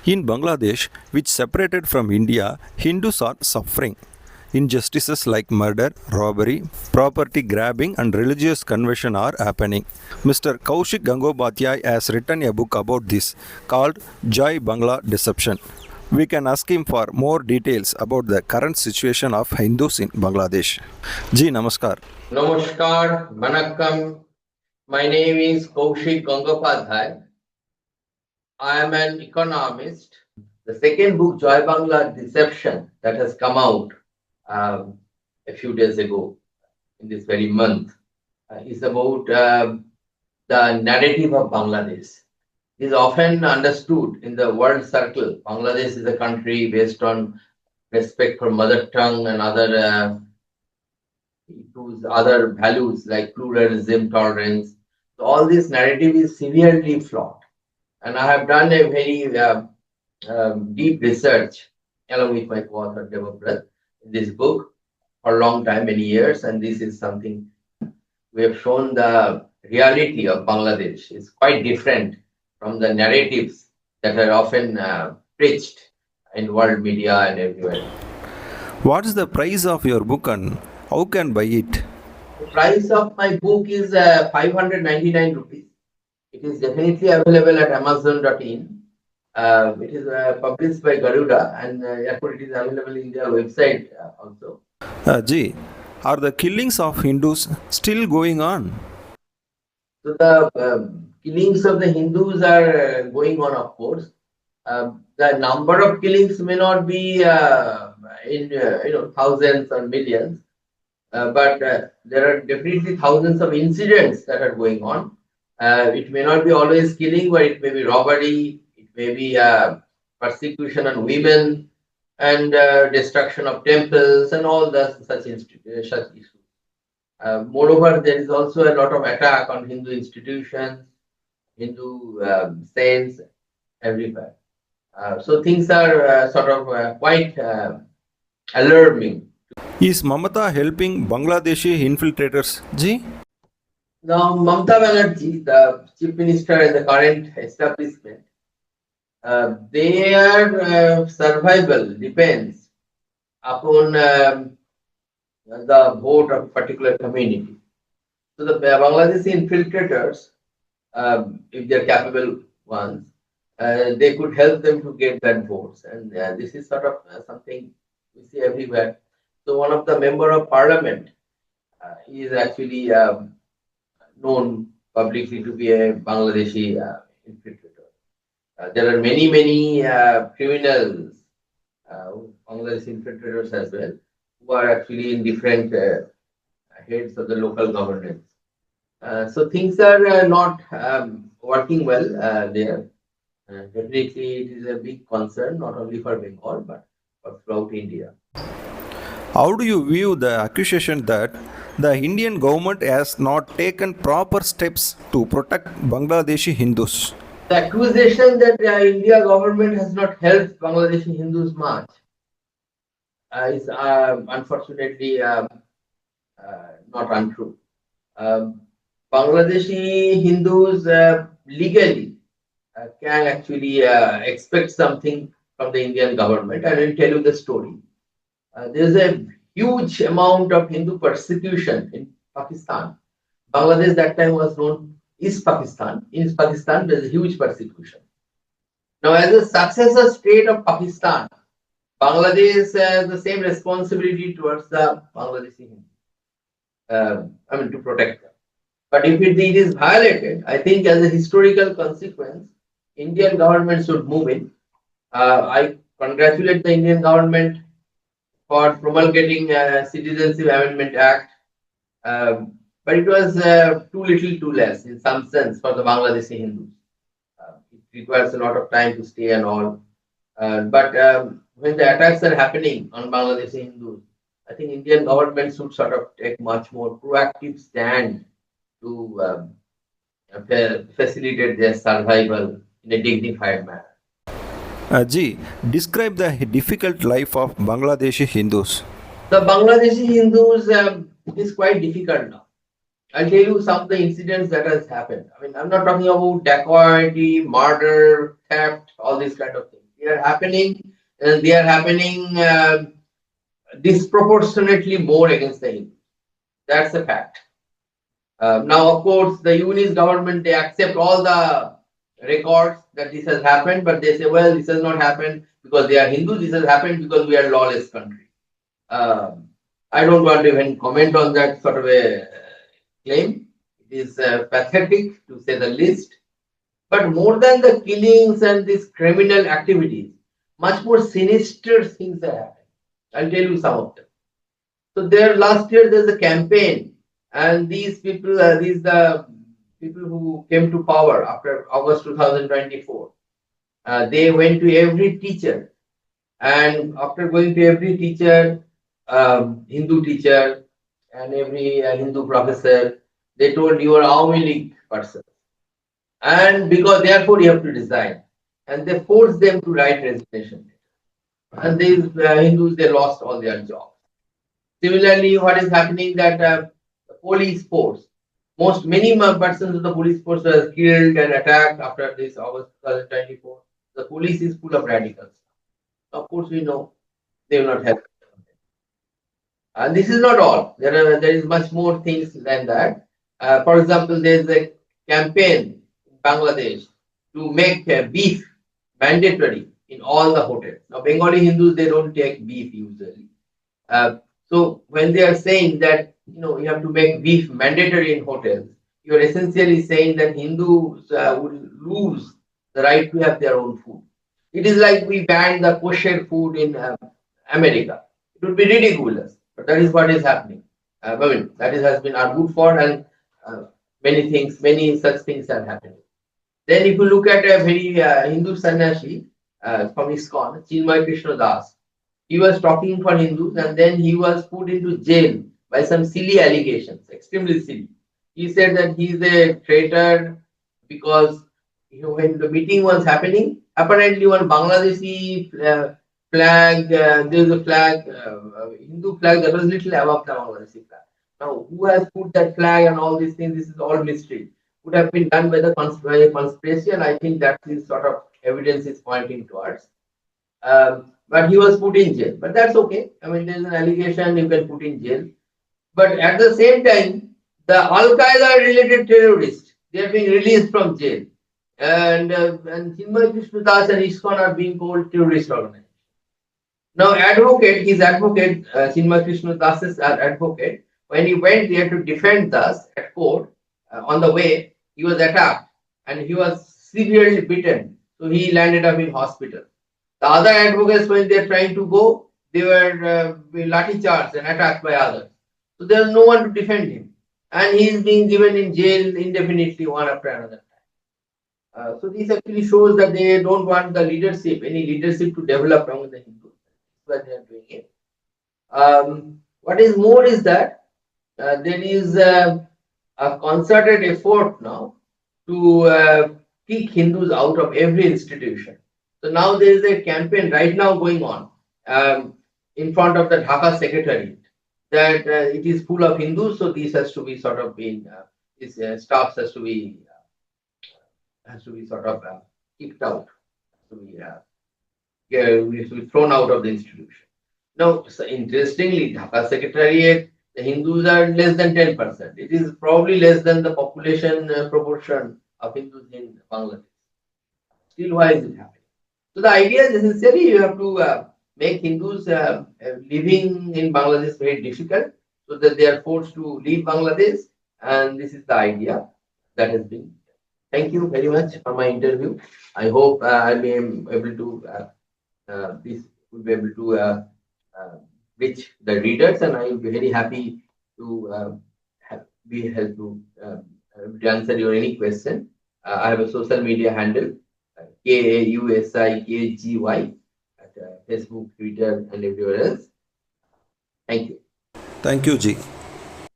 In Bangladesh, which separated from India, Hindus are suffering. Injustices like murder, robbery, property grabbing, and religious conversion are happening. Mr. Kausik Gangopadhyay has written a book about this called Joy Bangla Deception. We can ask him for more details about the current situation of Hindus in Bangladesh. Ji, namaskar. Namaskar, Vanakkam. My name is Kausik Gangopadhyay. I am an economist. The second book, Joy Bangla Deception, that has come out a few days ago in this very month, is about the narrative of Bangladesh. It is often understood in the world circle. Bangladesh is a country based on respect for mother tongue and other values like pluralism, tolerance. So all this narrative is severely flawed. And I have done a very deep research along with my co-author Devabrat in this book for a long time, many years. And this is something we have shown the reality of Bangladesh is quite different from the narratives that are often preached in world media and everywhere. What is the price of your book and how can buy it? The price of my book is 599 rupees. It is definitely available at Amazon.in. It is published by Garuda and therefore it is available in their website also. Ji, are the killings of Hindus still going on? So the killings of the Hindus are going on, of course. The number of killings may not be in thousands or millions, but there are definitely thousands of incidents that are going on. It may not be always killing, but it may be robbery, it may be persecution on women, and destruction of temples, and all such issues. Moreover, there is also a lot of attack on Hindu institutions, Hindu saints everywhere. So things are quite alarming. Is Mamata helping Bangladeshi infiltrators? Ji? Now, Mamata Banerjee, the chief minister in the current establishment, their survival depends upon the vote of a particular community. So the Bangladeshi infiltrators, if they're capable ones, they could help them to get that votes. And this is sort of something we see everywhere. So one of the member of parliament is actually known publicly to be a Bangladeshi infiltrator. There are many criminals, Bangladeshi infiltrators as well, who are actually in different heads of the local governance. So things are not working well there. Definitely, it is a big concern not only for Bengal but for throughout India. How do you view the accusation that the Indian government has not taken proper steps to protect Bangladeshi Hindus? The accusation that the India government has not helped Bangladeshi Hindus much is unfortunately not untrue. Bangladeshi Hindus legally can actually expect something from the Indian government. I will tell you the story. There is a huge amount of Hindu persecution in Pakistan. Bangladesh that time was known East Pakistan. In East Pakistan, there is a huge persecution. Now, as a successor state of Pakistan, Bangladesh has the same responsibility towards the Bangladeshi Hindus. To protect them. But if it is violated, I think as a historical consequence, Indian government should move in. I congratulate the Indian government for promulgating Citizenship Amendment Act, but it was too little, too less in some sense for the Bangladeshi Hindus. It requires a lot of time to stay and all. But when the attacks are happening on Bangladeshi Hindus, I think Indian government should sort of take much more proactive stand to facilitate their survival in a dignified manner. Ji, describe the difficult life of Bangladeshi Hindus. The Bangladeshi Hindus is quite difficult now. I'll tell you some of the incidents that has happened. I mean, I'm not talking about dacoity, murder, theft, all these kind of things. They are happening, and they are happening disproportionately more against the Hindus. That's a fact. Now, of course, the unionist government, they accept all the records that this has happened, but they say, well, this has not happened because they are Hindus. This has happened because we are a lawless country. Um I don't want to even comment on that sort of a claim. It is pathetic to say the least. But more than the killings and these criminal activities, much more sinister things are happening. I'll tell you some of them. So there last year there's a campaign, and these people, these the people who came to power after August 2024. They went to every teacher, and after going to every teacher, Hindu teacher, and every Hindu professor, they told you are Awami League person, and because therefore you have to resign, and they forced them to write resignation letter. And these Hindus, they lost all their jobs. Similarly, what is happening that the police force, many persons of the police force were killed and attacked after this August 2024. The police is full of radicals. Of course, we know they will not help. And this is not all. There is much more things than that. For example, there is a campaign in Bangladesh to make beef mandatory in all the hotels. Now, Bengali Hindus, they don't take beef usually. Uh, so when they are saying that you have to make beef mandatory in hotels, you are essentially saying that Hindus will lose the right to have their own food. It is like we banned the kosher food in America. It would be ridiculous, but that is what is happening. That has been argued for, and uh, many such things are happening. Then, if you look at a very Hindu sannyasi from ISKCON, Chinmay Krishna Das, he was talking for Hindus, and then he was put into jail by some silly allegations, extremely silly. He said that he is a traitor because when the meeting was happening, apparently one Bangladeshi flag, there is a flag, Hindu flag that was little above the Bangladeshi flag. Now, who has put that flag and all these things? This is all mystery. Would have been done by the conspiracy, and I think that is sort of evidence is pointing towards. But he was put in jail. But that's okay. I mean, there's an allegation, you can put in jail. But at the same time, the Al Qaeda related terrorists, they are being released from jail. And Chinmay Krishna Das and ISKCON are being called terrorist organization. Now, his advocate, Chinmay Krishna Das's advocate, when he went there to defend Das at court, on the way, he was attacked and he was severely beaten. So he landed up in hospital. The other advocates, when they are trying to go, they were lathi charged and attacked by others. So there is no one to defend him. And he is being given in jail indefinitely, one after another. So this actually shows that they don't want the leadership, any leadership to develop among the Hindus. That's why they are doing it. What is more is that there is a concerted effort now to kick Hindus out of every institution. So now there is a campaign right now going on in front of the Dhaka Secretariat that it is full of Hindus, so this has to be sort of this staff has to be sort of kicked out, has to be thrown out of the institution. Now, so interestingly, Dhaka Secretariat, the Hindus are less than 10%. It is probably less than the population proportion of Hindus in Bangladesh. Still, why is it happening? So the idea is essentially you have to make Hindus living in Bangladesh very difficult, so that they are forced to leave Bangladesh, and this is the idea that has been. Thank you very much for my interview. I hope I'll be able to this will be able to reach the readers, and I will be very happy to be helpful to answer your any question. I have a social media handle. KAUSIKGY at Facebook, Twitter, and everywhere else. Thank you. Thank you, Ji.